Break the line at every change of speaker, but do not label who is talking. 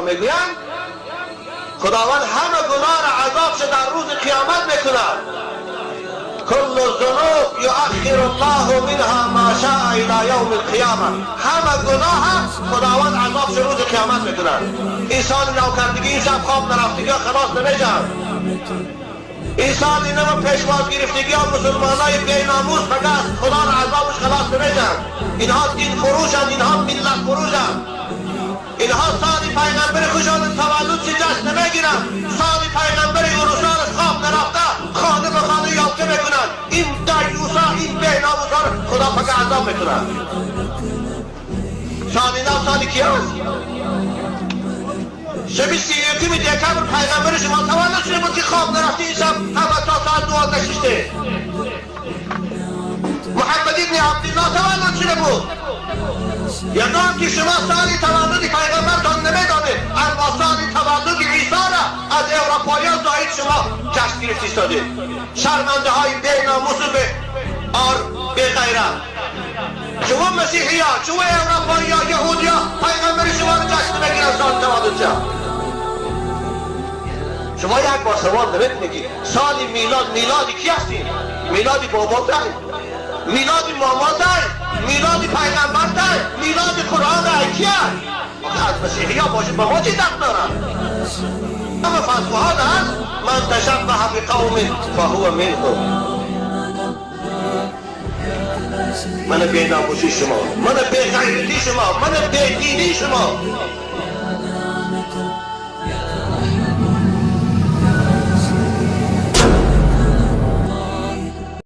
میگویند خداوند همه گناه را عذابش در روز قیامت میکند. کل الذنوب یؤخر الله منها ما شاء الى یوم القیامه. همه گناه خداوند عذابش روز قیامت میکند. انسان نوکردگی این شب خواب نرفتگی خلاص نمیشن. انسان اینما پیشواز گرفتگی ها مسلمانای بیناموز فقط خدا را عذابش خلاص نمیشن. اینها دین فروشند، اینها ملت فروشند. اینها سال پیغمبر خوشحال تولد چه جشن نمیگیرن، سال پیغمبر عروسانش خواب نرفته خانه به خانه یافته میکنن. این دیوسا این بیناموزها خدا فقط عذاب میکنن. سال نو سال کی هست؟ شب 31 دکمبر پیغمبر شما تولد شده بود که خواب نرفته این شب همه تا ساعت 12 ششته. محمد ابن عبدالله تولد شده بود. یادم که شما سالی تولد پیغمبرتان نمیدانه، اما سالی تولد عیسی را از اروپاییان زاید شما جشن گرفت ایستاده. شرمنده های بی ناموس و بی غیرت. شما مسیحی ها، شما اروپایی ها، یهودی ها پیغمبر شما را جشن نمیگیرن سال تولد شما. شما یک بار سوال نمیتونید که سال میلاد کی هستین؟ میلاد بابا دارید؟ میلاد ماما دارید؟ میلاد پیغمبر دارید؟ میلاد قرآن دارید؟ کی هست؟ از مسیحی ها باشید با ما چی دست دارن؟ همه فتوها هست من تشبه بقوم فهو منهم. من بی ناموسی شما، من بی غیرتی شما، من بی دینی شما